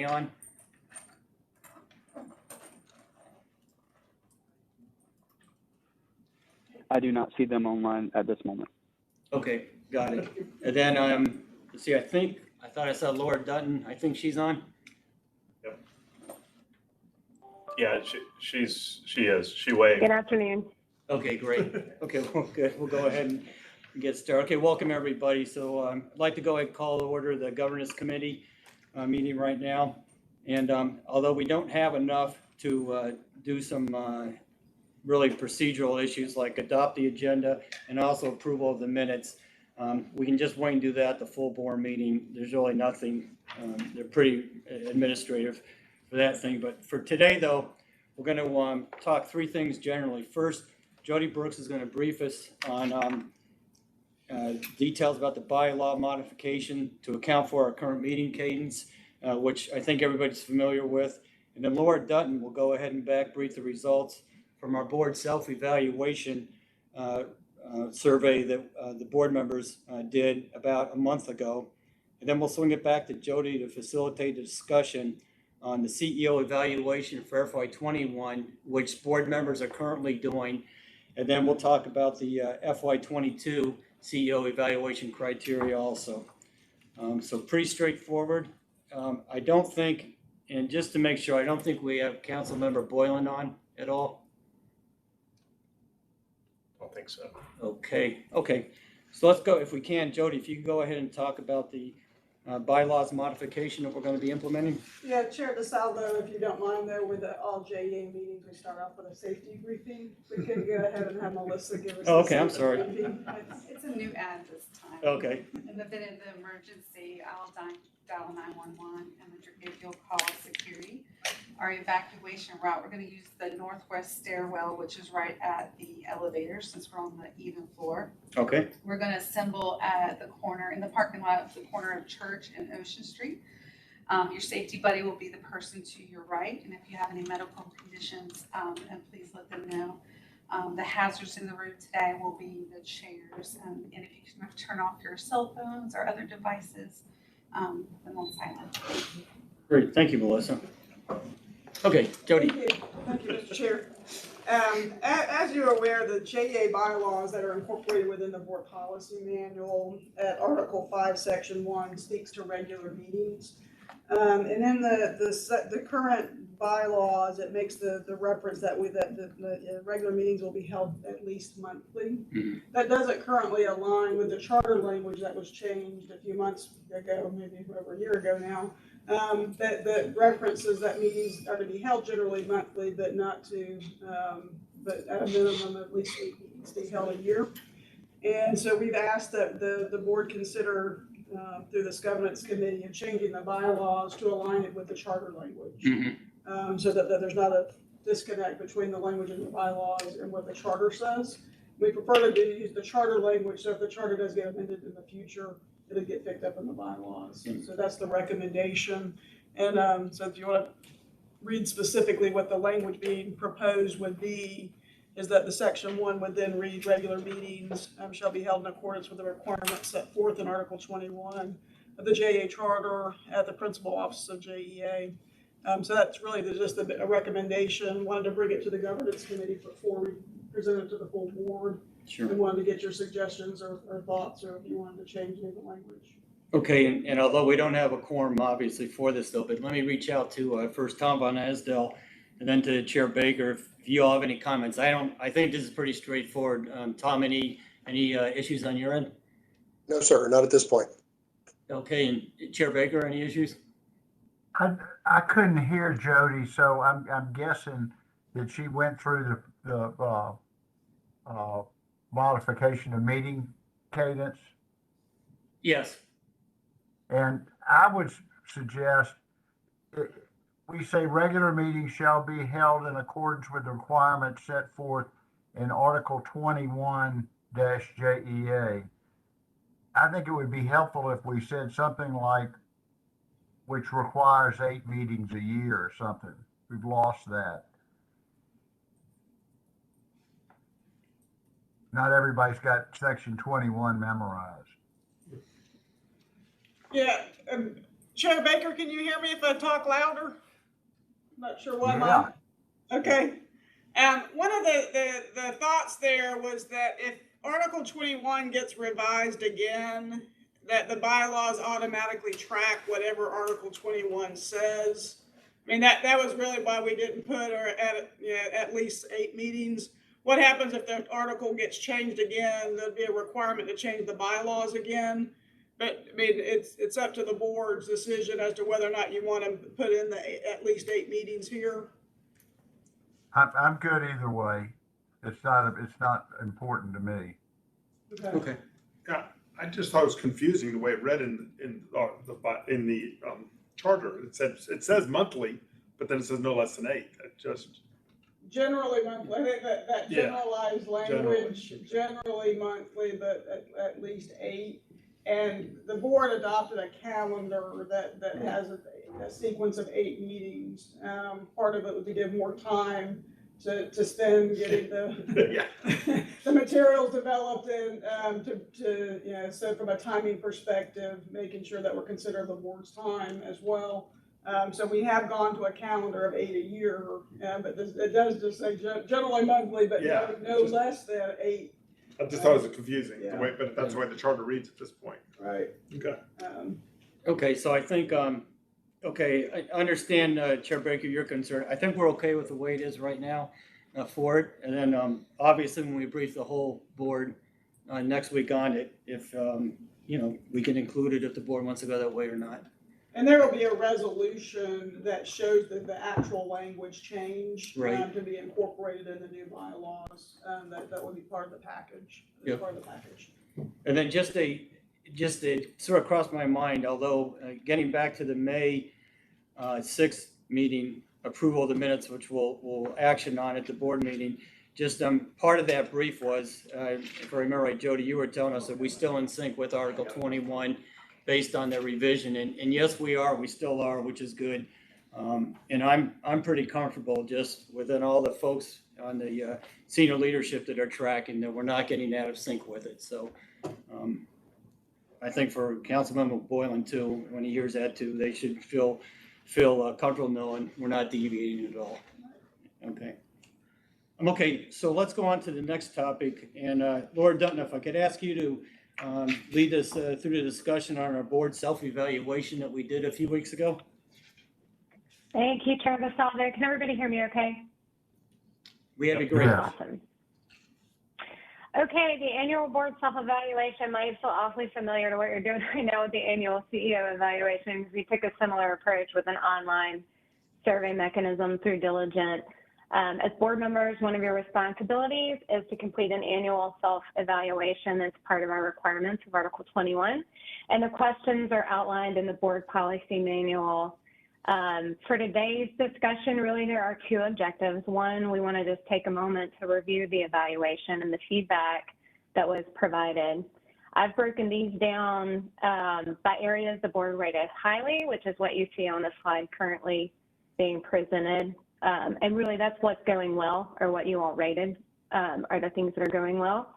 on? I do not see them online at this moment. Okay, got it. And then, let's see, I thought I saw Laura Dutton. I think she's on. Yep. Yeah, she is. She waved. Good afternoon. Okay, great. Okay, well, good. We'll go ahead and get started. Okay, welcome everybody. So I'd like to go ahead and call to order the Governance Committee meeting right now. And although we don't have enough to do some really procedural issues like adopt the agenda and also approval of the minutes, we can just wait and do that at the full board meeting. There's really nothing, they're pretty administrative for that thing. But for today though, we're going to talk three things generally. First, Jody Brooks is going to brief us on details about the bylaw modification to account for our current meeting cadence, which I think everybody's familiar with. And then Laura Dutton will go ahead and brief the results from our board self-evaluation survey that the board members did about a month ago. And then we'll swing it back to Jody to facilitate the discussion on the CEO evaluation for FY21, which board members are currently doing. And then we'll talk about the FY22 CEO evaluation criteria also. So pretty straightforward. I don't think, and just to make sure, I don't think we have Council Member Boylan on at all. I don't think so. Okay. So let's go, if we can, Jody, if you can go ahead and talk about the bylaws modification that we're going to be implementing. Yeah, Chair DeSalvo, if you don't mind though, with the all JEA meetings, we start off with a safety briefing. We can go ahead and have Melissa give us. Oh, okay, I'm sorry. It's a new ad this time. Okay. In the event of the emergency, I'll dial 911 and you'll call security. Our evacuation route, we're going to use the northwest stairwell, which is right at the elevator since we're on the even floor. Okay. We're going to assemble at the corner, in the parking lot at the corner of Church and Ocean Street. Your safety buddy will be the person to your right. And if you have any medical conditions, and please let them know. The hazards in the room today will be the chairs. And if you can turn off your cell phones or other devices, then on silent. Great. Thank you, Melissa. Okay, Jody. Thank you, Mr. Chair. As you're aware, the JEA bylaws that are incorporated within the board policy manual at Article 5, Section 1 speaks to regular meetings. And in the current bylaws, it makes the reference that the regular meetings will be held at least monthly. Mm-hmm. That doesn't currently align with the charter language that was changed a few months ago, maybe over a year ago now. That references that meetings are to be held generally monthly, but not to, but at a minimum at least 8 meetings to be held a year. And so we've asked that the board consider through this governance committee and changing the bylaws to align it with the charter language. Mm-hmm. So that there's not a disconnect between the language in the bylaws and what the charter says. We prefer to use the charter language, so if the charter does get amended in the future, it'll get picked up in the bylaws. So that's the recommendation. And so if you want to read specifically what the language being proposed would be, is that the Section 1 would then read regular meetings shall be held in accordance with the requirements set forth in Article 21 of the JEA Charter at the principal office of JEA. So that's really just a recommendation. Wanted to bring it to the governance committee before we present it to the full board. Sure. We wanted to get your suggestions or thoughts, or if you wanted to change any of the language. Okay, and although we don't have a quorum obviously for this though, but let me reach out to first Tom Von Asdell and then to Chair Baker if you all have any comments. I think this is pretty straightforward. Tom, any issues on your end? No, sir, not at this point. Okay, and Chair Baker, any issues? I couldn't hear Jody, so I'm guessing that she went through the modification of meeting cadence. Yes. And I would suggest we say regular meetings shall be held in accordance with the requirements set forth in Article 21-JEA. I think it would be helpful if we said something like, which requires 8 meetings a year or something. We've lost that. Not everybody's got Section 21 memorized. Yeah, Chair Baker, can you hear me if I talk louder? Not sure why. Yeah. Okay. One of the thoughts there was that if Article 21 gets revised again, that the bylaws automatically track whatever Article 21 says. I mean, that was really why we didn't put at least 8 meetings. What happens if the article gets changed again? There'd be a requirement to change the bylaws again. But I mean, it's up to the board's decision as to whether or not you want to put in at least 8 meetings here. I'm good either way. It's not important to me. Okay. Yeah, I just thought it was confusing the way it read in the charter. It says monthly, but then it says no less than 8. It just Generally monthly, I think that Yeah. generalized language, generally monthly, but at least 8. And the board adopted a calendar that has a sequence of 8 meetings. Part of it was to give more time to spend getting the yeah. the materials developed and so from a timing perspective, making sure that we're considering the board's time as well. So we have gone to a calendar of 8 a year, but it does just say generally monthly, but Yeah, no just- less than 8. I just thought it was confusing Yeah. the way, but that's the way the charter reads at this point. Right. Okay. Okay, so I think, okay, I understand, Chair Baker, your concern. I think we're okay with the way it is right now for it. And then, obviously, when we brief the whole board next week on it, if, we can include it if the board wants to go that way or not. And there will be a resolution that shows that the actual language change Right. to be incorporated in the new bylaws. That will be part of the package. Yep. Part of the package. And then just sort of crossed my mind, although getting back to the May 6th meeting, approval of the minutes, which we'll action on at the board meeting, just part of that brief was, if I remember right, Jody, you were telling us that we still in sync with Article 21 based on the revision. And yes, we still are, which is good. And I'm pretty comfortable just within all the folks on the senior leadership that are tracking that we're not getting out of sync with it. So I think for Councilmember Boylan too, when he hears that too, they should feel comfortable knowing we're not deviating at all. Okay. Okay, so let's go on to the next topic. And Laura Dutton, if I could ask you to lead us through the discussion on our board self-evaluation that we did a few weeks ago. Thank you, Chair Basaldo. Can everybody hear me okay? We have a great. Yeah. Awesome. Okay, the annual board self-evaluation might feel awfully familiar to what you're doing right now with the annual CEO evaluation, because we took a similar approach with an online survey mechanism through Diligent. As board members, one of your responsibilities is to complete an annual self-evaluation as part of our requirements of Article 21. And the questions are outlined in the board policy manual. For today's discussion, really there are 2 objectives. One, we want to just take a moment to review the evaluation and the feedback that was provided. I've broken these down by areas the board rated highly, which is what you see on the slide currently being presented. And really that's what's going well, or what you all rated are the things that are going well.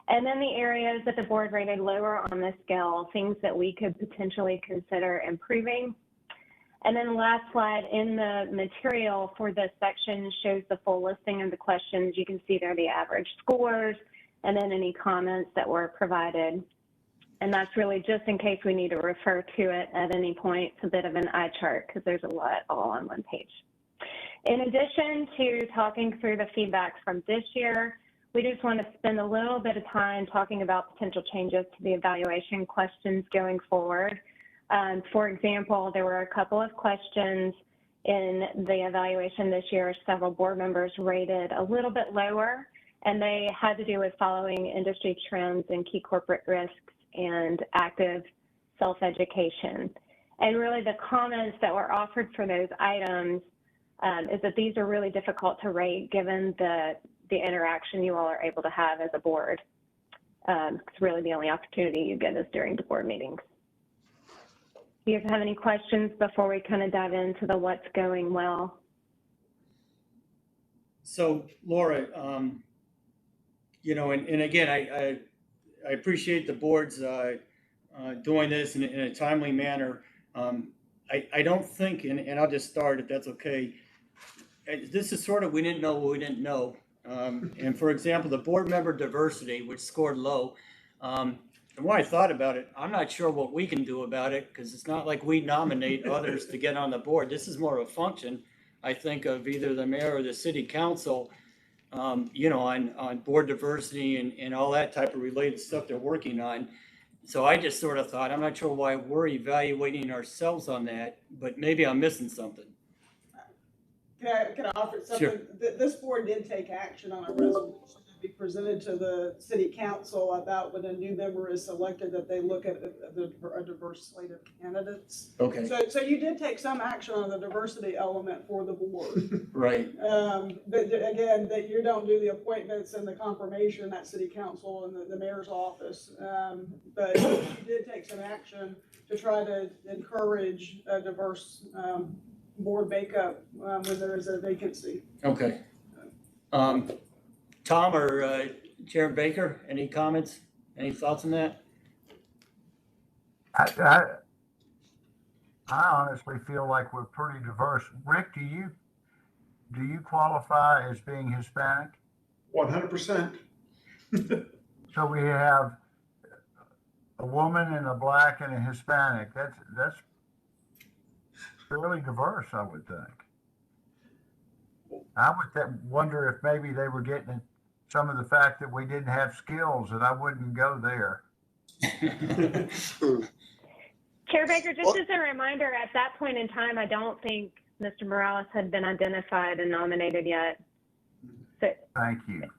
And then the areas that the board rated lower on the scale, things that we could potentially consider improving. And then the last slide in the material for this section shows the full listing of the questions. You can see there the average scores and then any comments that were provided. And that's really just in case we need to refer to it at any point. It's a bit of an eye chart because there's a lot all on one page. In addition to talking through the feedback from this year, we just want to spend a little bit of time talking about potential changes to the evaluation questions going forward. For example, there were a couple of questions in the evaluation this year. Several board members rated a little bit lower, and they had to do with following industry trends and key corporate risks and active self-education. And really the comments that were offered for those items is that these are really difficult to rate given the interaction you all are able to have as a board. It's really the only opportunity you get is during the board meetings. Do you guys have any questions before we kind of dive into the what's going well? So Laura, and again, I appreciate the board's doing this in a timely manner. I don't think, and I'll just start if that's okay. This is sort of, we didn't know what we didn't know. And for example, the board member diversity, which scored low, the more I thought about it, I'm not sure what we can do about it, because it's not like we nominate others to get on the board. This is more of a function, I think, of either the mayor or the city council, on board diversity and all that type of related stuff they're working on. So I just sort of thought, I'm not sure why we're evaluating ourselves on that, but maybe I'm missing something. Can I offer something? Sure. This board did take action on a resolution to be presented to the city council about when a new member is selected, that they look at a diverse slate of candidates. Okay, So you did take some action on the diversity element for the board. right. But again, that you don't do the appointments and the confirmation at city council and the mayor's office. But you did take some action to try to encourage a diverse, board makeup, when there is a vacancy. Okay. Tom or Chair Baker, any comments? Any thoughts on that? I honestly feel like we're pretty diverse. Rick, do you qualify as being Hispanic? 100%. So we have a woman and a black and a Hispanic. That's fairly diverse, I would think. I would wonder if maybe they were getting some of the fact that we didn't have skills, and I wouldn't go there. Chair Baker, just as a reminder, at that point in time, I don't think Mr. Morales had been identified and nominated yet. So Thank you.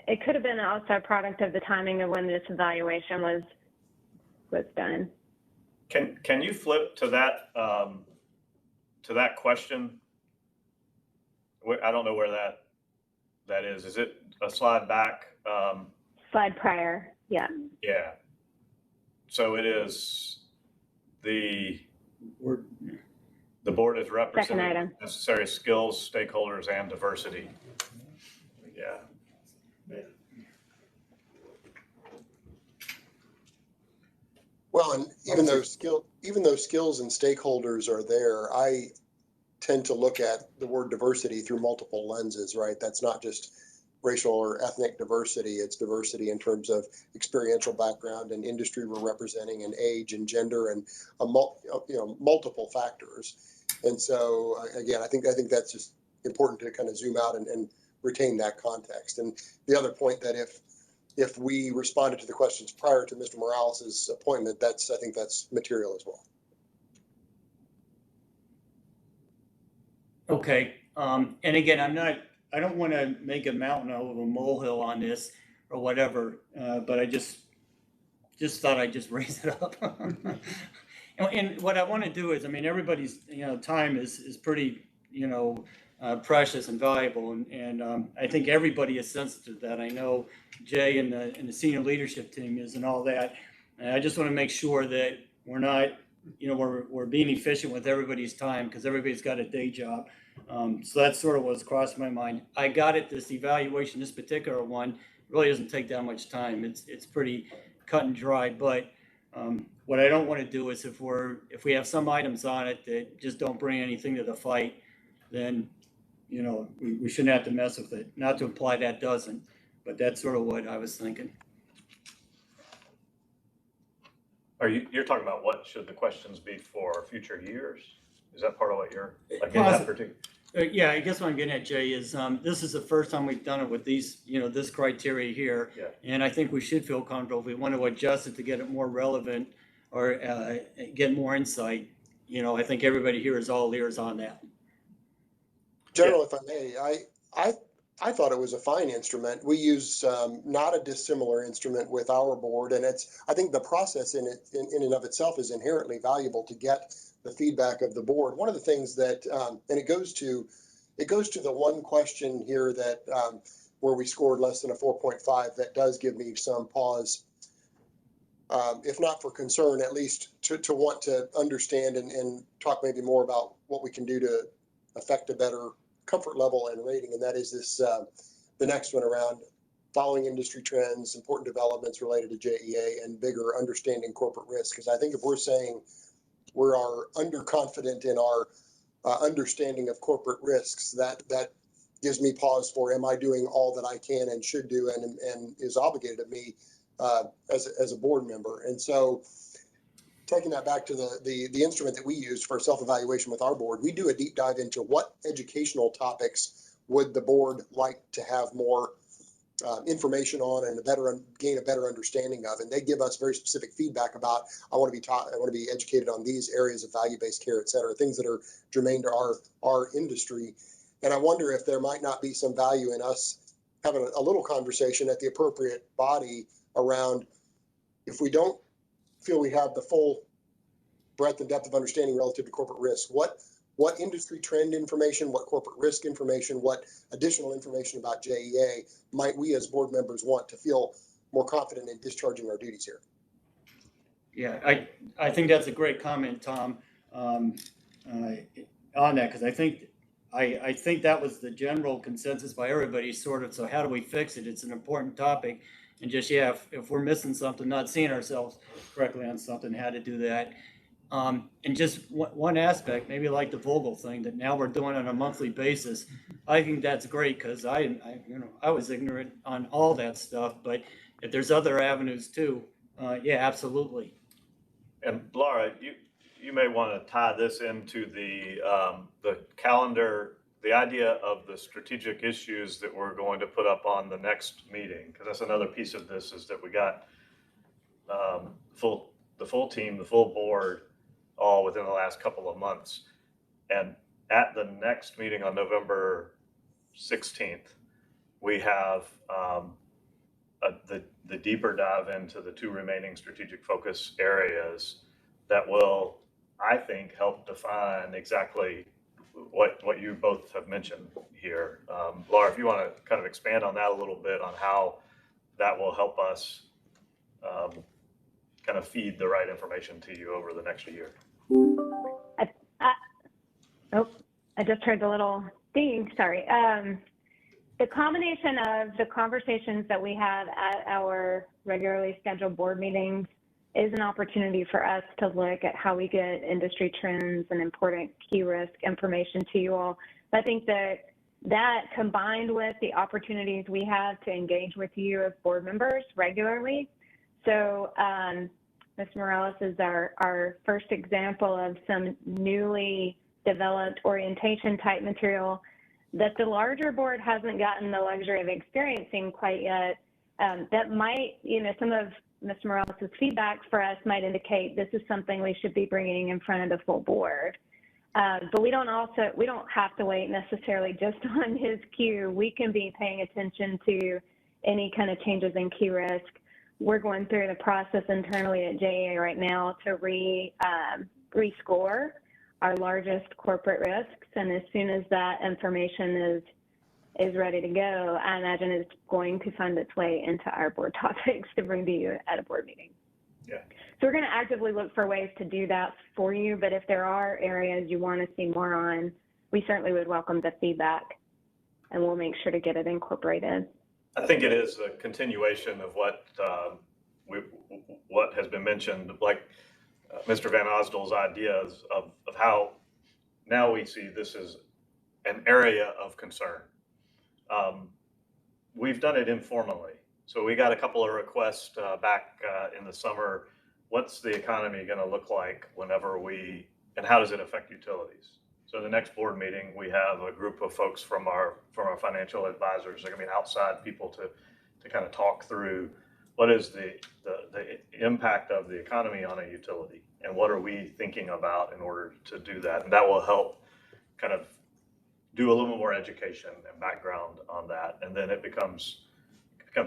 it could have been also a product of the timing of when this evaluation was done. Can you flip to that question? I don't know where that is. Is it a slide back? Slide prior, yeah. Yeah. So it is the board is Second representing item. necessary skills, stakeholders, and diversity. Yeah. Well, and even though skills and stakeholders are there, I tend to look at the word diversity through multiple lenses, right? That's not just racial or ethnic diversity. It's diversity in terms of experiential background and industry we're representing, and age and gender, and multiple factors. And so again, I think that's just important to kind of zoom out and retain that context. And the other point, that if we responded to the questions prior to Mr. Morales's appointment, I think that's material as well. Okay, and again, I don't want to make a mountain out of a molehill on this or whatever, but I just thought I'd just raise it up. And what I want to do is, everybody's, time is pretty, precious and valuable. And I think everybody is sensitive to that. I know Jay and the senior leadership team is, and all that. And I just want to make sure that we're not, we're being efficient with everybody's time, because everybody's got a day job. So that's sort of what's crossed my mind. I got it. This evaluation, this particular one, really doesn't take that much time. It's pretty cut and dry. But what I don't want to do is, if we have some items on it that just don't bring anything to the fight, then we shouldn't have to mess with it. Not to imply that doesn't, but that's sort of what I was thinking. You're talking about what should the questions be for future years? Is that part of what you're like in Well, that particular? Yeah, I guess what I'm getting at, Jay, is this is the first time we've done it with these, this criteria here. Yeah. And I think we should feel comfortable. If we want to adjust it to get it more relevant or get more insight, I think everybody here is all ears on that. General, if I may, I thought it was a fine instrument. We use not a dissimilar instrument with our board, and I think the process in and of itself is inherently valuable to get the feedback of the board. One of the things that, and it goes to the one question here that where we scored less than a 4.5, that does give me some pause, if not for concern, at least to want to understand and talk maybe more about what we can do to affect a better comfort level and rating. And that is this, the next one around following industry trends, important developments related to JEA, and bigger understanding corporate risk. Because I think if we're saying are underconfident in our understanding of corporate risks, that gives me pause for, am I doing all that I can and should do and is obligated of me as a board member? And so taking that back to the instrument that we use for self-evaluation with our board, we do a deep dive into what educational topics would the board like to have more information on and gain a better understanding of. And they give us very specific feedback about, I want to be taught, I want to be educated on these areas of value-based care, et cetera, things that are germane to our industry. And I wonder if there might not be some value in us having a little conversation at the appropriate body around, if we don't feel we have the full breadth and depth of understanding relative to corporate risk, what industry trend information, what corporate risk information, what additional information about JEA might we as board members want to feel more confident in discharging our duties here? Yeah, I think that's a great comment, Tom, on that, because I think that was the general consensus by everybody, sort of. So how do we fix it? It's an important topic, and just, yeah, if we're missing something, not seeing ourselves correctly on something, how to do that. And just one aspect, maybe like the Vogel thing that now we're doing on a monthly basis. I think that's great, because I was ignorant on all that stuff, but if there's other avenues too, yeah, absolutely. And Laura, you may want to tie this into the calendar, the idea of the strategic issues that we're going to put up on the next meeting, because that's another piece of this, is that we got the full team, the full board, all within the last couple of months. And at the next meeting on November 16th, we have the deeper dive into the two remaining strategic focus areas that will, I think, help define exactly what you both have mentioned here. Laura, if you want to kind of expand on that a little bit, on how that will help us kind of feed the right information to you over the next year. I just heard the little ding, sorry. The combination of the conversations that we have at our regularly scheduled board meetings is an opportunity for us to look at how we get industry trends and important key risk information to you all. I think that combined with the opportunities we have to engage with you as board members regularly. So Ms. Morales is our first example of some newly developed orientation type material that the larger board hasn't gotten the luxury of experiencing quite yet. That might, some of Ms. Morales' feedback for us might indicate this is something we should be bringing in front of the full board. But we don't have to wait necessarily just on his cue. We can be paying attention to any kind of changes in key risk. We're going through the process internally at JEA right now to rescore our largest corporate risks. And as soon as that information is ready to go, I imagine it's going to find its way into our board topics to bring to you at a board meeting. Yeah. So we're going to actively look for ways to do that for you. But if there are areas you want to see more on, we certainly would welcome the feedback, and we'll make sure to get it incorporated. I think it is a continuation of what has been mentioned, like Mr. Van Osdol's ideas of how now we see this as an area of concern. We've done it informally. So we got a couple of requests back in the summer. What's the economy going to look like and how does it affect utilities? So the next board meeting, we have a group of folks from our financial advisors. They're going to be outside people to kind of talk through what is the impact of the economy on a utility, and what are we thinking about in order to do that. And that will help kind of do a little more education and background on that. And then it becomes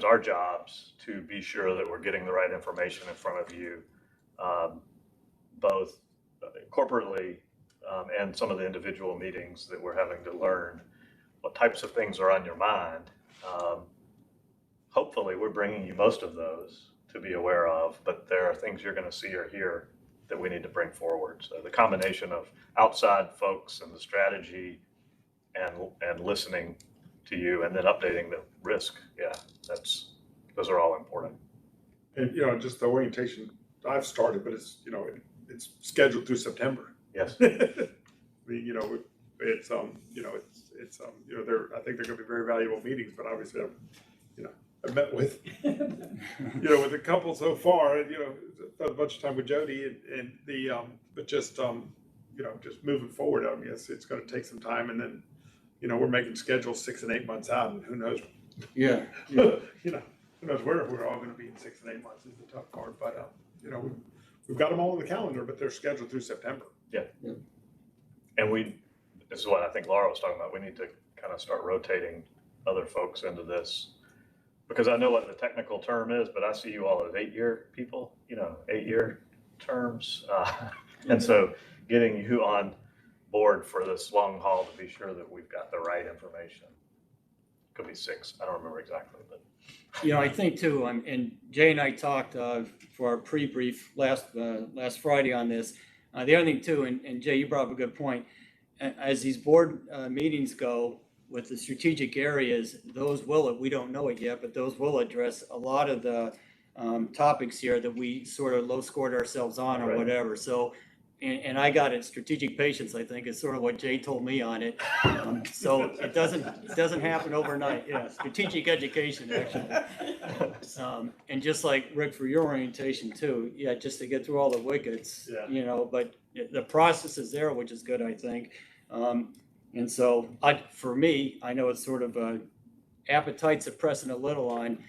our jobs to be sure that we're getting the right information in front of you, both corporately and some of the individual meetings that we're having to learn what types of things are on your mind. Hopefully we're bringing you most of those to be aware of, but there are things you're going to see or hear that we need to bring forward. So the combination of outside folks and the strategy and listening to you and then updating the risk, yeah, those are all important. And just the orientation I've started, but it's it's scheduled through September. Yes. I mean, you know, it's, you know, you know, I think they're gonna be very valuable meetings, but obviously I've met with, you know, with a couple so far, and, you know, spent a bunch of time with Jody and but just, you know, just moving forward, I mean, it's gonna take some time, and then, you know, we're making schedules 6 and 8 months out, and who knows, Yeah. you know, who knows where we're all gonna be in 6 and 8 months is the tough part, but, you know, we've got them all on the calendar, but they're scheduled through September. And this is what I think Laura was talking about. We need to kind of start rotating other folks into this. Because I know what the technical term is, but I see you all as 8-year people, you know, 8-year terms. And so getting you on board for this long haul to be sure that we've got the right information. Could be 6, I don't remember exactly, but. You know, I think too, and Jay and I talked for our pre-brief last Friday on this. The other thing too, and Jay, you brought up a good point. As these board meetings go with the strategic areas, we don't know it yet, but those will address a lot of the topics here that we sort of low scored ourselves on or Right. whatever. So, and I got it, strategic patience, I think, is sort of what Jay told me on it. So it doesn't happen overnight. Yeah, strategic education, actually. And just like Rick, for your orientation too, yeah, just to get through all the wickets, Yeah. you know, but the process is there, which is good, I think. And so for me, I know it's sort of appetite suppressing a little on,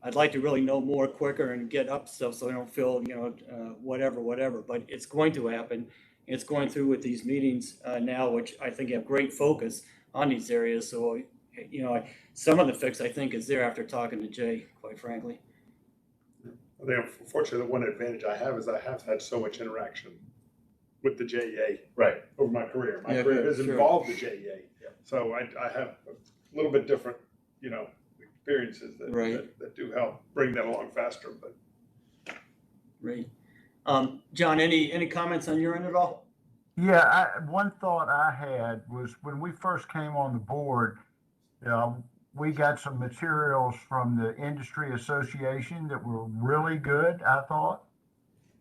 I'd like to really know more quicker and get up stuff so I don't feel, you know, whatever, but it's going to happen. It's going through with these meetings now, which I think have great focus on these areas. So, you know, some of the fix I think is there after talking to Jay, quite frankly. I think unfortunately the one advantage I have is I have had so much interaction with the JEA Right. over my career. My Yeah, career good, has sure. involved the JEA. Yeah. So I have a little bit different, you know, experiences that, Right. that do help bring that along faster, but. Right. John, any comments on your end at all? Yeah, one thought I had was when we first came on the board, we got some materials from the industry association that were really good, I thought.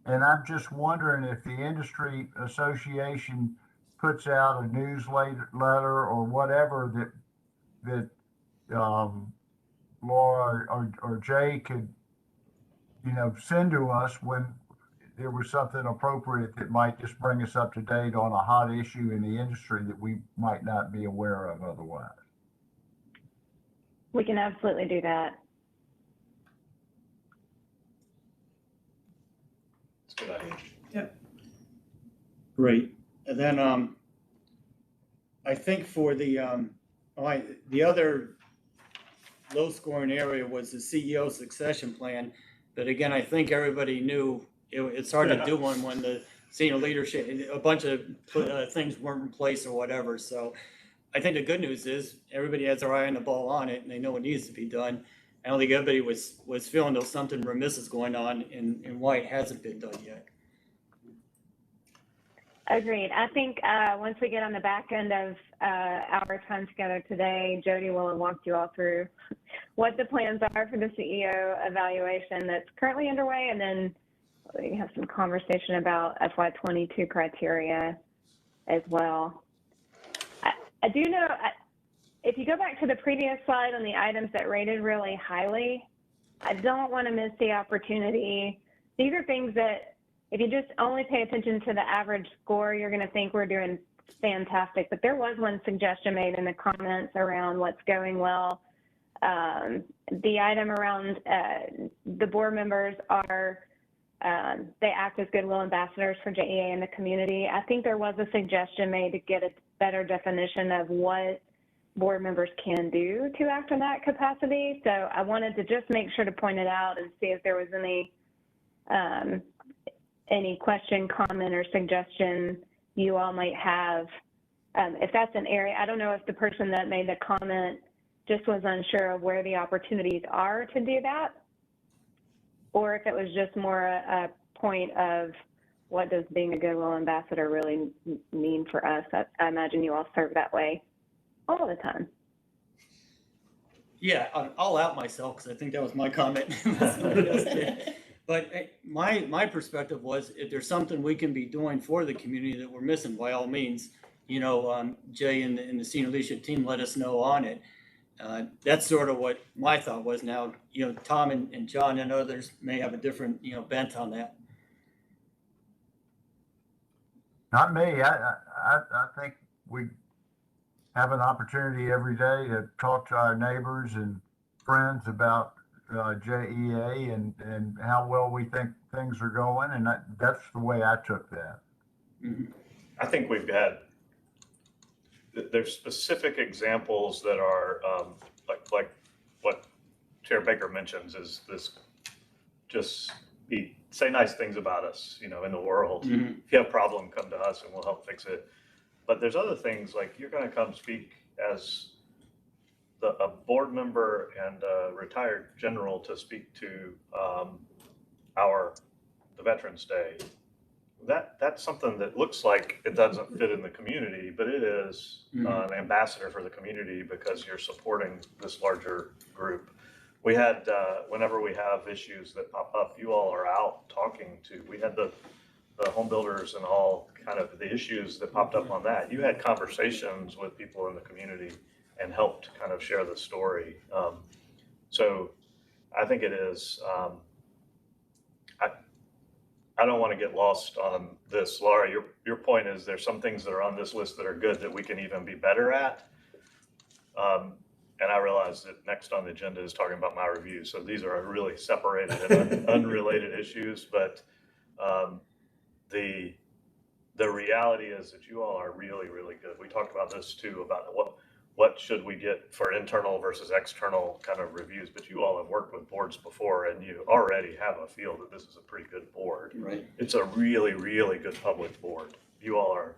And I'm just wondering if the industry association puts out a newsletter or whatever that Laura or Jay could, you know, send to us when there was something appropriate that might just bring us up to date on a hot issue in the industry that we might not be aware of otherwise. We can absolutely do that. It's a good idea. Great. And then I think for the other low scoring area was the CEO succession plan. But again, I think everybody knew it's hard to do one when the senior leadership, a bunch of things weren't in place or whatever. So I think the good news is everybody has their eye on the ball on it and they know what needs to be done. I don't think everybody was feeling there's something remiss is going on and why it hasn't been done yet. Agreed. I think once we get on the back end of our time together today, Jody will have walked you all through what the plans are for the CEO evaluation that's currently underway, and then we have some conversation about FY22 criteria as well. I do know, if you go back to the previous slide on the items that rated really highly, I don't want to miss the opportunity. These are things that if you just only pay attention to the average score, you're going to think we're doing fantastic. But there was one suggestion made in the comments around what's going well. The item around the board members are, they act as goodwill ambassadors for JEA in the community. I think there was a suggestion made to get a better definition of what board members can do to act in that capacity. So I wanted to just make sure to point it out and see if there was any question, comment, or suggestion you all might have. If that's an area, I don't know if the person that made the comment just was unsure of where the opportunities are to do that, or if it was just more a point of what does being a goodwill ambassador really mean for us. I imagine you all serve that way all the time. Yeah, I'll out myself because I think that was my comment. But my perspective was, if there's something we can be doing for the community that we're missing, by all means, Jay and the senior leadership team let us know on it. That's sort of what my thought was. Now, Tom and John and others may have a different, bent on that. Not me. I think we have an opportunity every day to talk to our neighbors and friends about JEA and how well we think things are going, and that's the way I took that. Mhm. I think there's specific examples that are like what Chair Baker mentions is this, just say nice things about us, in the world. Mhm. If you have a problem, come to us and we'll help fix it. But there's other things, like you're going to come speak as a board member and a retired general to speak to the Veterans Day. That's something that looks like it doesn't fit in the community, but it is an ambassador for the community because you're supporting this larger group. We had, whenever we have issues that pop up, you all are out talking to, we had the home builders and all kind of the issues that popped up on that. You had conversations with people in the community and helped kind of share the story. So I think it is, I don't want to get lost on this. Laura, your point is there's some things that are on this list that are good that we can even be better at. And I realize that next on the agenda is talking about my review. So these are really separated and unrelated issues, but the reality is that you all are really, really good. We talked about this too, about what should we get for internal versus external kind of reviews, but you all have worked with boards before and you already have a feel that this is a pretty good board. Right. It's a really, really good public board. You all are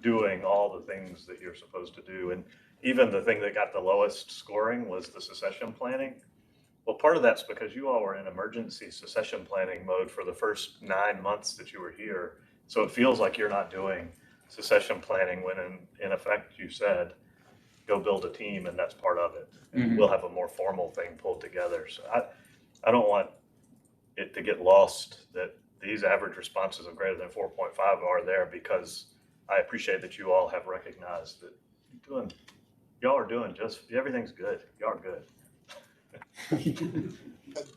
doing all the things that you're supposed to do. And even the thing that got the lowest scoring was the succession planning. Well, part of that's because you all were in emergency succession planning mode for the first 9 months that you were here. So it feels like you're not doing succession planning when in effect you said, go build a team and that's part of it. And we'll have a more formal thing pulled together. So I don't want it to get lost that these average responses of greater than 4.5 are there, because I appreciate that you all have recognized that y'all are doing everything's good. Y'all are good.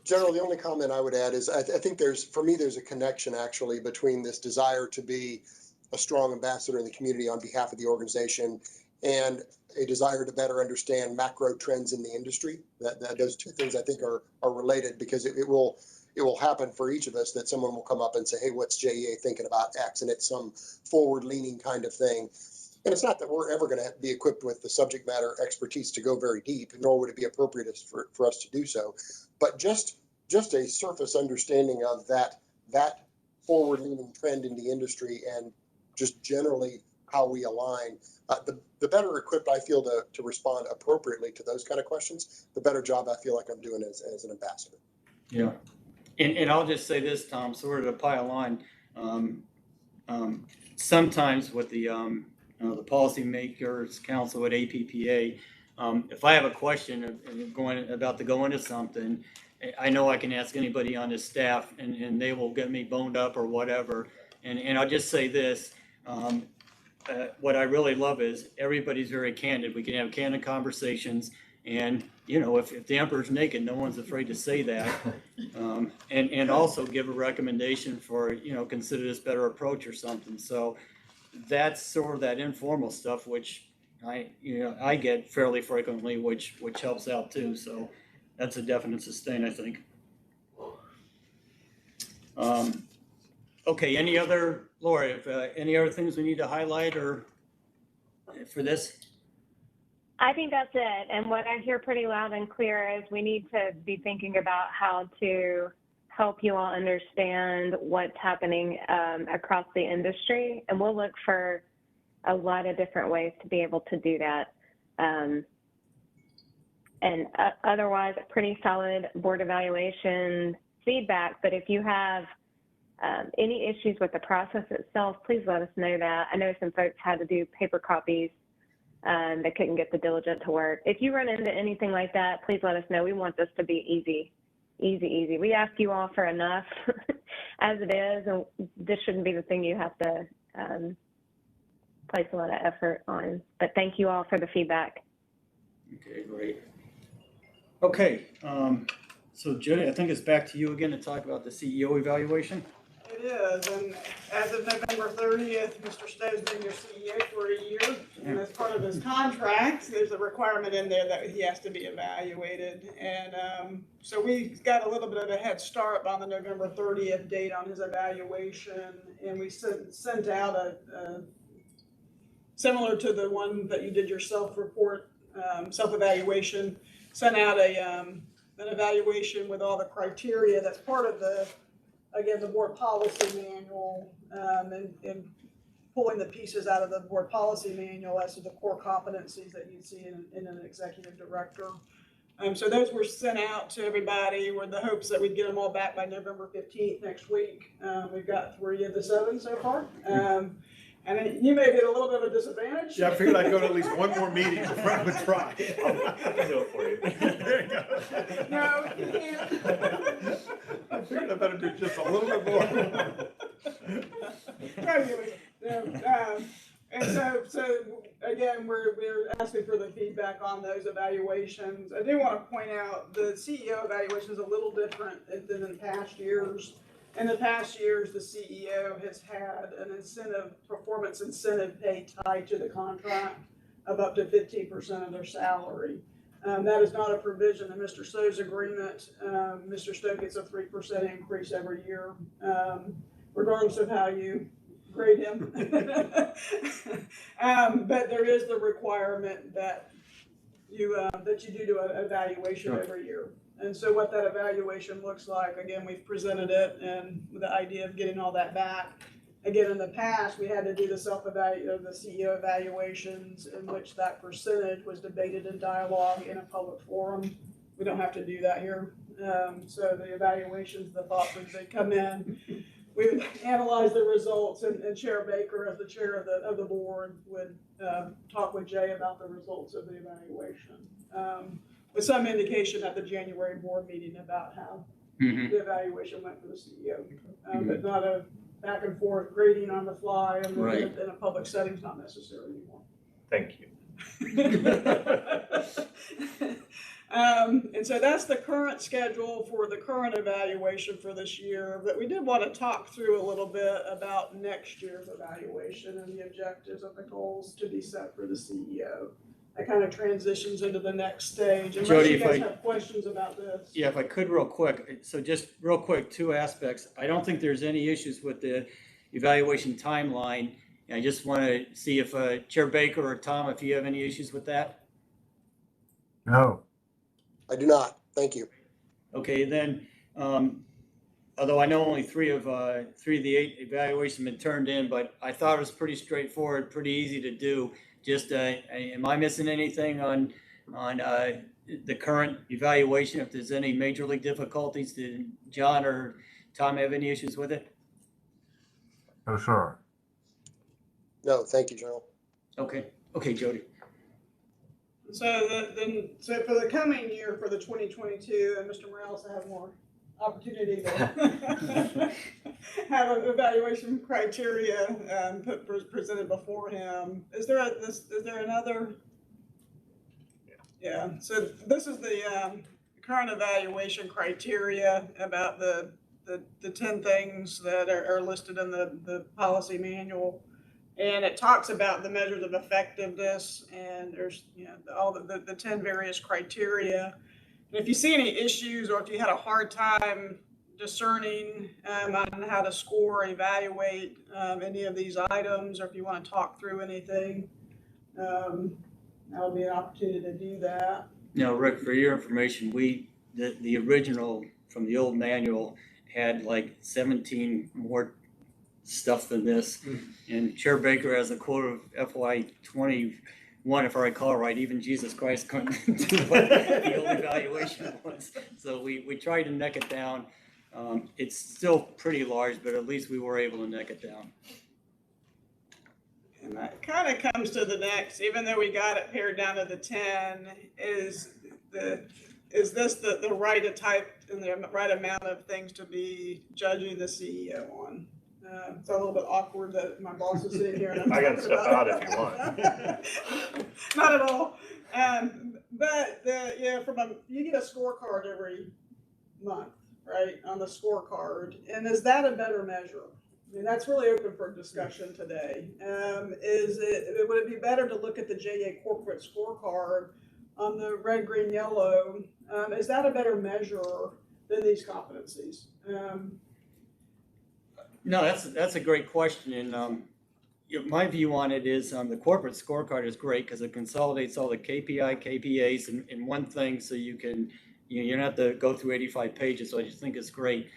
General, the only comment I would add is I think for me, there's a connection actually between this desire to be a strong ambassador in the community on behalf of the organization and a desire to better understand macro trends in the industry. That those two things I think are related, because it will happen for each of us that someone will come up and say, hey, what's JEA thinking about X? And it's some forward-leaning kind of thing. And it's not that we're ever going to be equipped with the subject matter expertise to go very deep, nor would it be appropriate for us to do so. But just a surface understanding of that forward-leaning trend in the industry and just generally how we align, the better equipped I feel to respond appropriately to those kind of questions, the better job I feel like I'm doing as an ambassador. Yeah. And I'll just say this, Tom, sort of to pile on, sometimes with the Policymakers Council at APPA, if I have a question about to go into something, I know I can ask anybody on this staff and they will get me boned up or whatever. And I'll just say this, what I really love is everybody's very candid. We can have candid conversations, and if the emperor's naked, no one's afraid to say that. And also give a recommendation for, consider this better approach or something. So that's sort of that informal stuff, which I get fairly frequently, which helps out too. So that's a definite sustain, I think. Okay, Laura, any other things we need to highlight or for this? I think that's it. And what I hear pretty loud and clear is we need to be thinking about how to help you all understand what's happening across the industry. And we'll look for a lot of different ways to be able to do that. And otherwise, pretty solid board evaluation feedback. But if you have any issues with the process itself, please let us know that. I know some folks had to do paper copies. They couldn't get the diligent to work. If you run into anything like that, please let us know. We want this to be easy easy. We ask you all for enough as it is, and this shouldn't be the thing you have to place a lot of effort on. But thank you all for the feedback. Okay, great. Okay, so Jody, I think it's back to you again to talk about the CEO evaluation. It is, and as of November 30th, Mr. Stowe's been your CEO for a year, and as part of his contract, there's a requirement in there that he has to be evaluated, and so we got a little bit of a head start on the November 30th date on his evaluation, and we sent out a similar to the one that you did your self-report, self-evaluation, sent out an evaluation with all the criteria that's part of the board policy manual, and pulling the pieces out of the board policy manual as to the core competencies that you'd see in an executive director. So those were sent out to everybody with the hopes that we'd get them all back by November 15th next week. We've got 3 of the 7 so far. And you may get a little bit of a disadvantage. Yeah, I figured I'd go to at least one more meeting before I would try. I can do it for you. There you go. No, you can't. I figured I better do just a little bit more. And so again, we're asking for the feedback on those evaluations. I do want to point out the CEO evaluation is a little different than in past years. In the past years, the CEO has had an performance incentive pay tied to the contract of up to 15% of their salary. That is not a provision in Mr. Stowe's agreement. Mr. Stowe gets a 3% increase every year, regardless of how you grade him. But there is the requirement that you do an evaluation every year. And so what that evaluation looks like, again, we've presented it, and with the idea of getting all that back. Again, in the past, we had to do the the CEO evaluations, in which that percentage was debated in dialogue in a public forum. We don't have to do that here. So the evaluations, the thought was they come in, we would analyze the results, and Chair Baker, as the chair of the board, would talk with Jay about the results of the evaluation. With some indication at the January board meeting about how the evaluation went for the CEO. But not a back and forth grading on the fly, and Right. in a public setting is not necessary anymore. Thank you. And so that's the current schedule for the current evaluation for this year, but we did want to talk through a little bit about next year's evaluation and the objectives and the goals to be set for the CEO. That kind of transitions into the next stage. Unless Jody, you if guys I- have questions about this. Yeah, if I could real quick, so just real quick, 2 aspects. I don't think there's any issues with the evaluation timeline. I just want to see if Chair Baker or Tom, if you have any issues with that. No. I do not. Thank you. Okay, then, although I know only 3 of the 8 evaluations have been turned in, but I thought it was pretty straightforward, pretty easy to do. Just, am I missing anything on the current evaluation? If there's any major league difficulties, did John or Tom have any issues with it? No, sir. No, thank you, General. Okay, Jody. So for the coming year, for the 2022, and Mr. Morales will have more opportunity to have an evaluation criteria presented before him. Is there another? Yeah. So this is the current evaluation criteria about the 10 things that are listed in the policy manual. And it talks about the measures of effectiveness, and there's all the 10 various criteria. And if you see any issues, or if you had a hard time discerning on how to score or evaluate any of these items, or if you want to talk through anything, that'll be an opportunity to do that. Now, Rick, for your information, the original from the old manual had like 17 more stuff than this. And Chair Baker has a quote of FY21, if I recall right, even Jesus Christ couldn't do what the old evaluation was. So we tried to neck it down. It's still pretty large, but at least we were able to neck it down. And that kind of comes to the next, even though we got it pared down to the 10, is is this the right type and the right amount of things to be judging the CEO on? It's a little bit awkward that my boss is sitting here and I'm I can talking step about out it. if you want. Not at all. But you get a scorecard every month, right, on the scorecard, and is that a better measure? I mean, that's really open for discussion today. Would it be better to look at the JEA corporate scorecard on the red, green, yellow? Is that a better measure than these competencies? No, that's a great question, and my view on it is the corporate scorecard is great because it consolidates all the KPIs in one thing, so you can you don't have to go through 85 pages. So I just think it's great.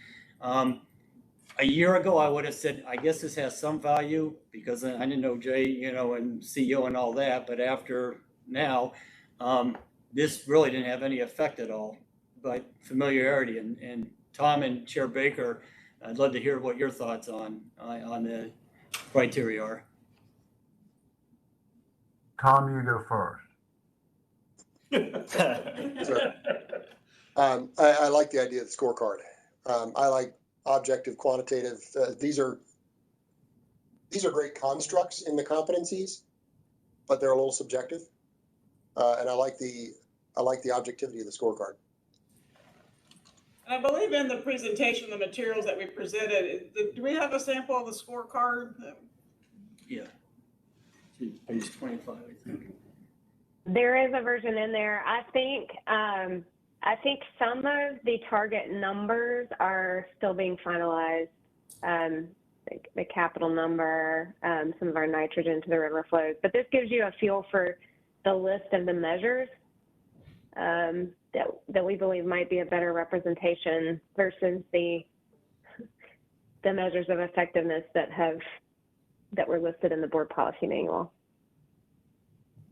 A year ago, I would have said, I guess this has some value because I didn't know Jay, and CEO and all that. But after now, this really didn't have any effect at all. But familiarity and Tom and Chair Baker, I'd love to hear what your thoughts on the criteria are. Tom, you go first. I like the idea of the scorecard. I like objective, quantitative. These are great constructs in the competencies, but they're a little subjective. And I like the objectivity of the scorecard. I believe in the presentation, the materials that we presented, do we have a sample of the scorecard? Yeah. Page 25, I think. There is a version in there. I think some of the target numbers are still being finalized. The capital number, some of our nitrogen to the river flows. But this gives you a feel for the list of the measures that we believe might be a better representation versus the measures of effectiveness that were listed in the board policy manual.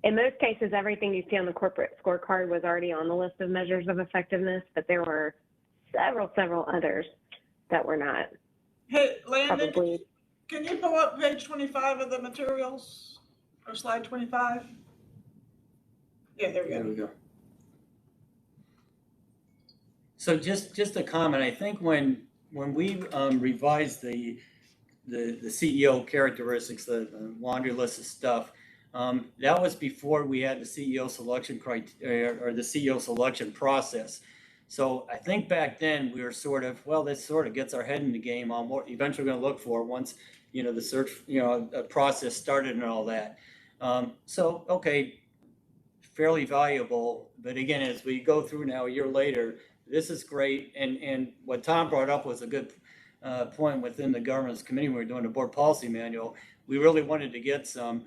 In most cases, everything you see on the corporate scorecard was already on the list of measures of effectiveness, but there were several others that were not. Hey, Landon, Probably. can you pull up page 25 of the materials or slide 25? Yeah, there we There go. we go. So just a comment. I think when we revised the CEO characteristics, the laundry list of stuff, that was before we had the CEO selection criteria or the CEO selection process. So I think back then we were sort of, well, this sort of gets our head in the game on what eventually we're going to look for once, the search, process started and all that. So, okay, fairly valuable. But again, as we go through now a year later, this is great. And what Tom brought up was a good point within the governance committee when we were doing the board policy manual. We really wanted to get some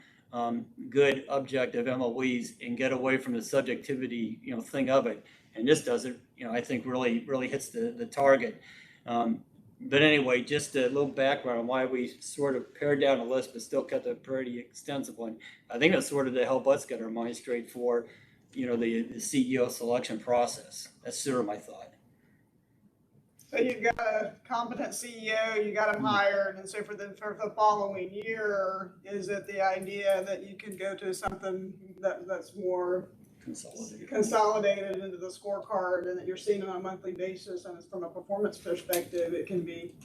good objective MOEs and get away from the subjectivity, thing of it. And this doesn't, I think really hits the target. But anyway, just a little background on why we sort of pared down a list, but still kept a pretty extensive one. I think that's sort of to help us get our minds straight for, the CEO selection process. That's sort of my thought. So you've got a competent CEO, you got them hired, and so for the following year, is it the idea that you can go to something that's more consolidated into the scorecard and that you're seeing it on a monthly basis, and it's from a performance perspective, it can be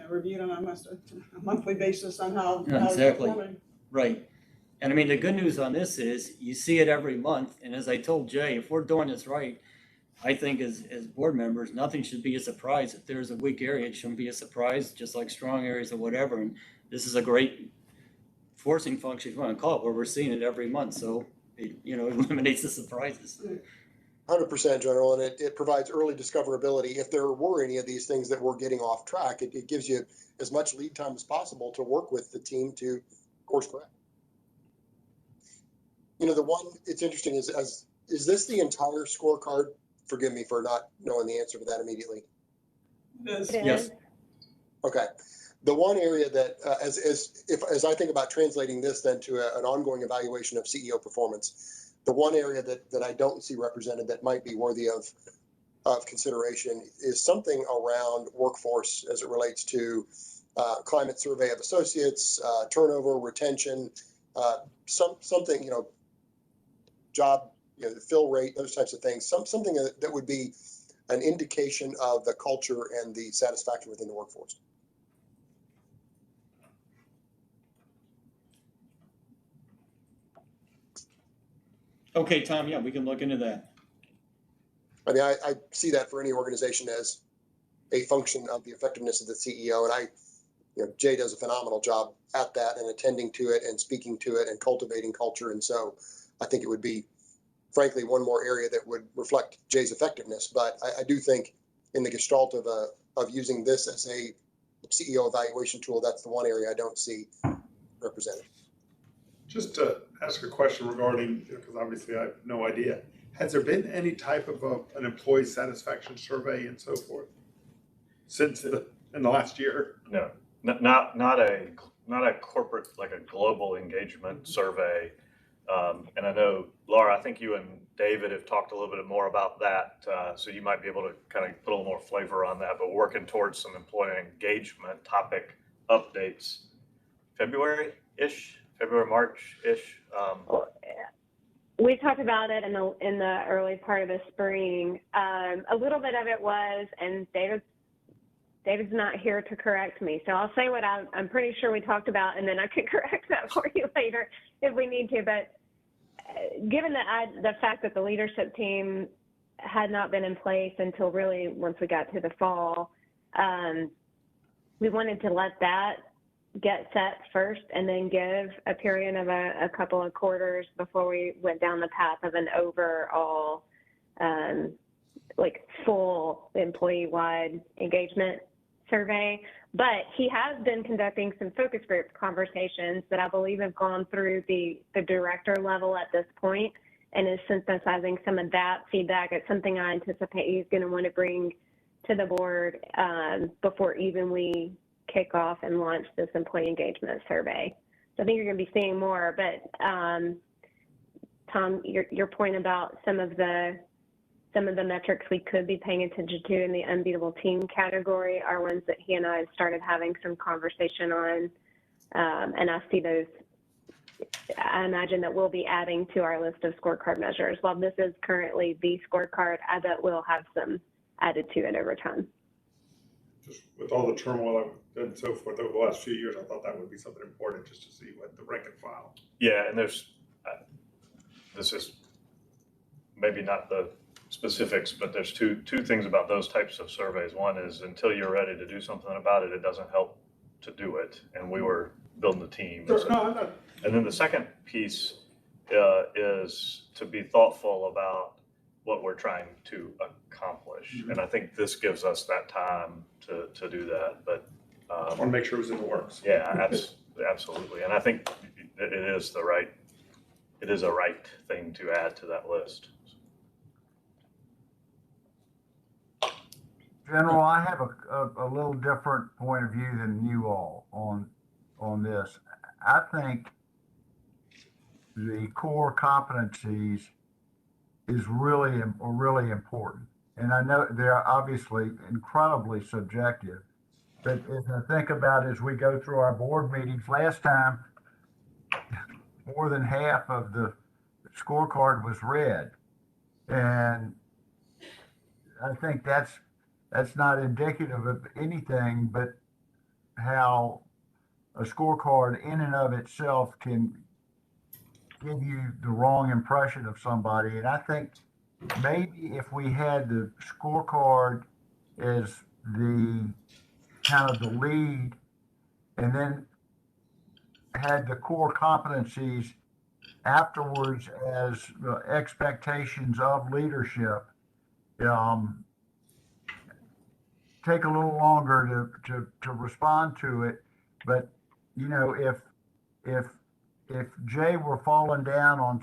reviewed on a monthly basis on how Exactly. it's performing. Right. And I mean, the good news on this is you see it every month. And as I told Jay, if we're doing this right, I think as board members, nothing should be a surprise. If there's a weak area, it shouldn't be a surprise, just like strong areas or whatever. And this is a great forcing function, if you want to call it, where we're seeing it every month. So it, eliminates the surprises. 100%, General, and it provides early discoverability. If there were any of these things that were getting off track, it gives you as much lead time as possible to work with the team to course correct. The one, it's interesting, is this the entire scorecard? Forgive me for not knowing the answer to that immediately. Yes. Okay. The one area that, as I think about translating this then to an ongoing evaluation of CEO performance, the one area that I don't see represented that might be worthy of consideration is something around workforce as it relates to climate survey of associates, turnover, retention, something, job you know, the fill rate, those types of things, something that would be an indication of the culture and the satisfaction within the workforce. Okay, Tom, yeah, we can look into that. I mean, I see that for any organization as a function of the effectiveness of the CEO. And you know, Jay does a phenomenal job at that and attending to it and speaking to it and cultivating culture. And so I think it would be, frankly, one more area that would reflect Jay's effectiveness. But I do think in the gestalt of using this as a CEO evaluation tool, that's the one area I don't see represented. Just to ask a question regarding, because obviously I have no idea, has there been any type of an employee satisfaction survey and so forth since in the last year? No, not a corporate, like a global engagement survey. And I know, Laura, I think you and David have talked a little bit more about that. So you might be able to kind of put a little more flavor on that, but working towards some employee engagement topic updates, February-ish, February, March-ish. We talked about it in the early part of the spring. A little bit of it was, and David's not here to correct me, so I'll say what I'm pretty sure we talked about, and then I can correct that for you later if we need to. But given the fact that the leadership team had not been in place until really once we got to the fall, we wanted to let that get set first and then give a period of a couple of quarters before we went down the path of an overall like full employee-wide engagement survey. But he has been conducting some focus group conversations that I believe have gone through the director level at this point and is synthesizing some of that feedback. It's something I anticipate he's going to want to bring to the board before even we kick off and launch this employee engagement survey. So I think you're going to be seeing more. But Tom, your point about some of the metrics we could be paying attention to in the unbeatable team category are ones that he and I have started having some conversation on. And I see those, I imagine that we'll be adding to our list of scorecard measures. While this is currently the scorecard, I bet we'll have some added to it over time. Just with all the turmoil and so forth over the last few years, I thought that would be something important just to see what the rank and file. Yeah, and there's, this is maybe not the specifics, but there's two things about those types of surveys. One is until you're ready to do something about it, it doesn't help to do it. And we were building the team. Sure, no, I'm not. And then the second piece is to be thoughtful about what we're trying to accomplish. Mm-hmm. And I think this gives us that time to do that. But I want to make sure it was in the works. yeah, absolutely. And I think it is a right thing to add to that list. General, I have a little different point of view than you all on this. I think the core competencies is really important. And I know they're obviously incredibly subjective, but as I think about as we go through our board meetings, last time, more than half of the scorecard was read. And I think that's not indicative of anything but how a scorecard in and of itself can give you the wrong impression of somebody. And I think maybe if we had the scorecard as the kind of the lead and then had the core competencies afterwards as the expectations of leadership, take a little longer to respond to it. But, you know, if Jay were falling down on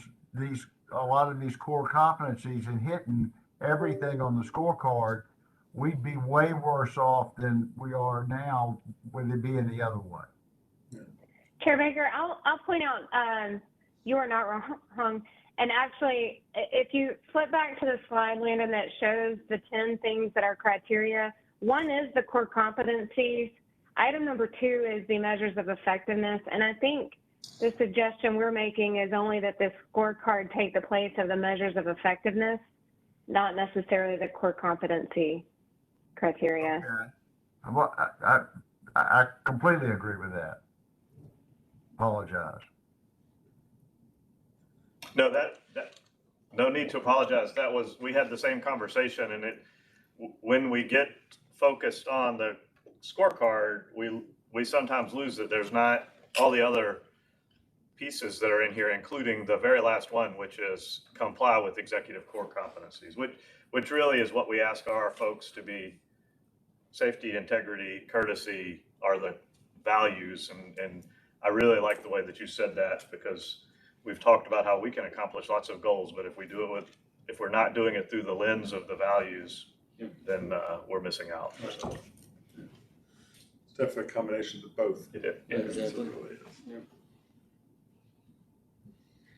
a lot of these core competencies and hitting everything on the scorecard, we'd be way worse off than we are now with it being the other way. Chair Baker, I'll point out you are not wrong. And actually, if you flip back to the slide, Landon, that shows the 10 things that are criteria, one is the core competencies. Item number 2 is the measures of effectiveness. And I think The suggestion we're making is only that this scorecard take the place of the measures of effectiveness, not necessarily the core competency criteria. Okay. Well, I completely agree with that. Apologize. No, no need to apologize. We had the same conversation, and when we get focused on the scorecard, we sometimes lose that there's not all the other pieces that are in here, including the very last one, which is comply with executive core competencies, which really is what we ask our folks to be. Safety, integrity, courtesy are the values, and I really like the way that you said that, because we've talked about how we can accomplish lots of goals, but if we're not doing it through the lens of the values, then we're missing out. So, It's definitely a combination of both. Exactly. Yeah.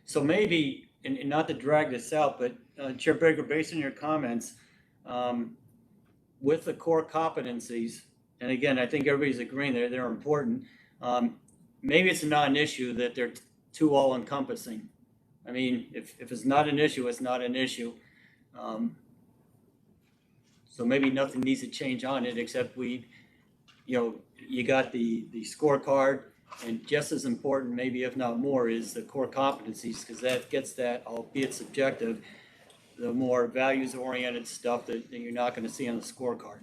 So maybe, and not to drag this out, but Chair Baker, based on your comments, with the core competencies, and again, I think everybody's agreeing they're important. Maybe it's not an issue that they're too all encompassing. I mean, if it's not an issue, it's not an issue. So maybe nothing needs to change on it, except you got the scorecard, and just as important, maybe if not more, is the core competencies, because that gets that, albeit subjective, the more values-oriented stuff that you're not going to see on the scorecard.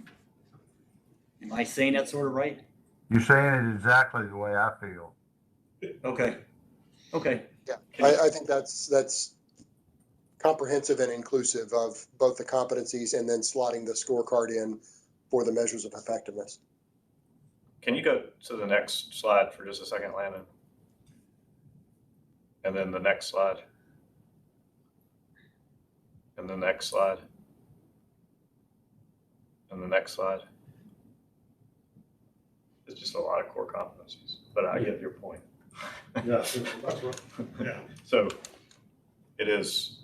Am I saying that sort of right? You're saying it exactly the way I feel. Okay. Yeah, I think that's comprehensive and inclusive of both the competencies and then slotting the scorecard in for the measures of effectiveness. Can you go to the next slide for just a second, Landon? And then the next slide. And the next slide. And the next slide. It's just a lot of core competencies, but I get your point. Yeah, that's right. Yeah. So it is,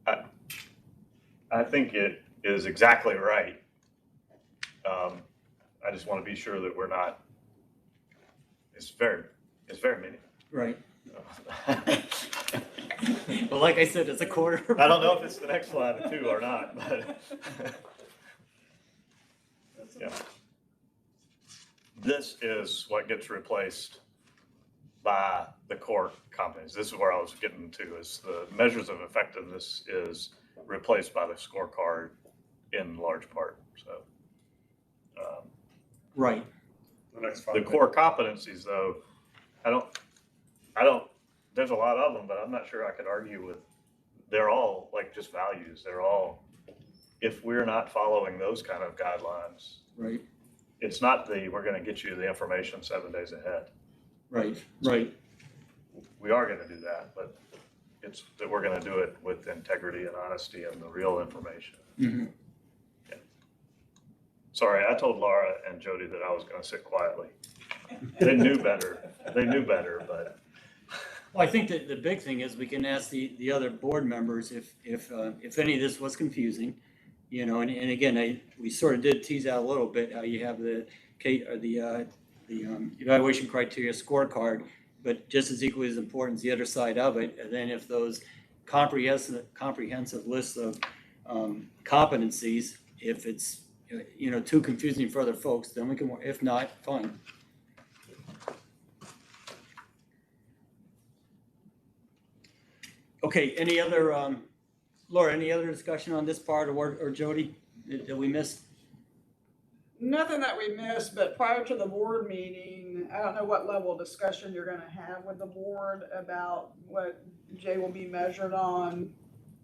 I think it is exactly right. I just want to be sure that we're not, it's very many. Right. Well, like I said, it's a quarter. I don't know if it's the next slide too or not, but yeah. This is what gets replaced by the core competencies. This is where I was getting to, is the measures of effectiveness is replaced by the scorecard in large part. So Right. The next 5 the core competencies, though, I don't, there's a lot of them, but I'm not sure I could argue with, they're all like just values. They're all, if we're not following those kind of guidelines, Right. it's not we're going to get you the information 7 days ahead. Right. We are going to do that, but it's that we're going to do it with integrity and honesty and the real information. Mm-hmm. Yeah. Sorry, I told Laura and Jody that I was going to sit quietly. They knew better. But Well, I think that the big thing is we can ask the other board members if any of this was confusing, and again, we sort of did tease out a little bit how you have the evaluation criteria scorecard, but just as equally as important is the other side of it. And then if those comprehensive lists of competencies, if it's too confusing for other folks, then we can. If not, fine. Okay, any other, Laura, any other discussion on this part, or Jody, that we missed? Nothing that we missed, but prior to the board meeting, I don't know what level of discussion you're gonna have with the board about what Jay will be measured on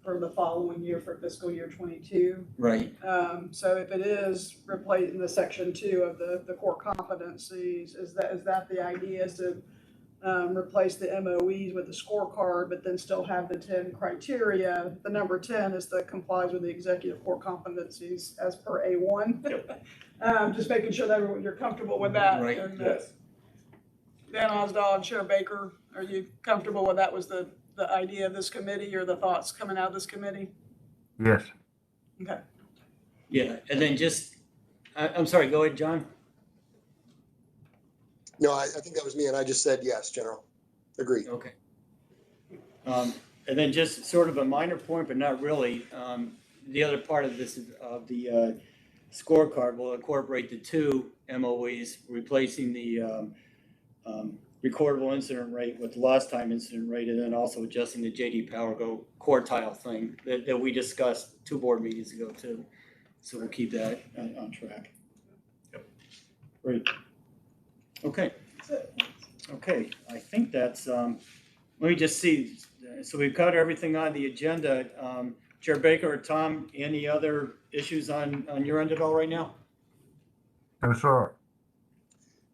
for the following year, for fiscal year 22. Right. So if it is replacing the section 2 of the core competencies, is that the idea, is to replace the MOEs with the scorecard, but then still have the 10 criteria? The number 10 is the complies with the executive core competencies as per A1. Yep. Just making sure that you're comfortable with that. Right. And, Yes. Dan Osdahl and Chair Baker, are you comfortable with that was the idea of this committee, or the thoughts coming out of this committee? Yes. Okay. Yeah, and then I'm sorry, go ahead, John. No, I think that was me, and I just said yes, General. Agreed. Okay. And then just sort of a minor point, but not really, the other part of this, of the scorecard will incorporate the two MOEs, replacing the recordable incident rate with lost time incident rate, and then also adjusting the JD Power Go quartile thing that we discussed 2 board meetings ago too. So we'll keep that on track. Yep. Great. Okay. Okay, I think that's, let me just see. So we've covered everything on the agenda. Chair Baker or Tom, any other issues on your end at all right now? No, sir.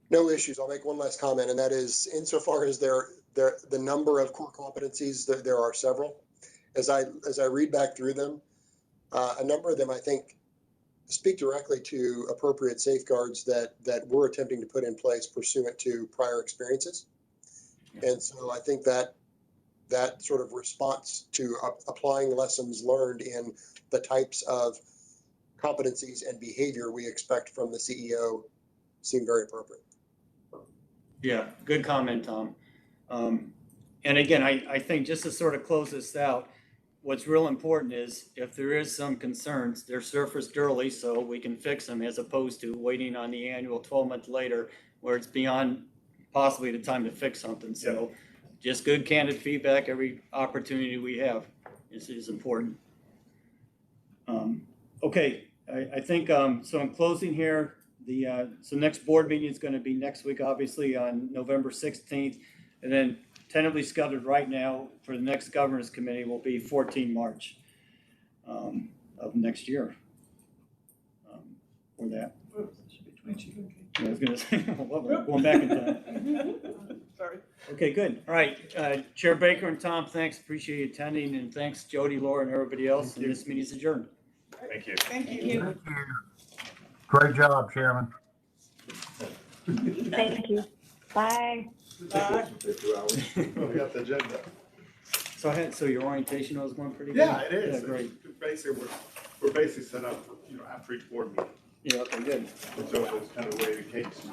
No issues. I'll make one last comment, and that is insofar as the number of core competencies, there are several. As I read back through them, a number of them I think speak directly to appropriate safeguards that we're attempting to put in place pursuant to prior experiences. And so I think that sort of response to applying lessons learned in the types of competencies and behavior we expect from the CEO seem very appropriate. Yeah, good comment, Tom. And again, I think just to sort of close this out, what's real important is if there is some concerns, they're surfaced early so we can fix them, as opposed to waiting on the annual 12 months later where it's beyond possibly the time to fix something. So just good candid feedback every opportunity we have is important. Okay, I think, so in closing here, so next board meeting is going to be next week, obviously on November 16th, and then tentatively scheduled right now for the next governance committee will be 14 March of next year. For that. I was going to say, well, we're going back in time. Sorry. Okay, good. All right, Chair Baker and Tom, thanks. Appreciate you attending, and thanks Jody, Laura, and everybody else. And this meeting is adjourned. Thank you. Thank you. Thank you. Great job, Chairman. Thank you. Bye. Bye. Oh, we got the agenda. So your orientation was going pretty good? Yeah, it is. Yeah, great. Basically, we're basically set up for, after each board meeting. Yeah, okay, good. It's always kind of the way the case.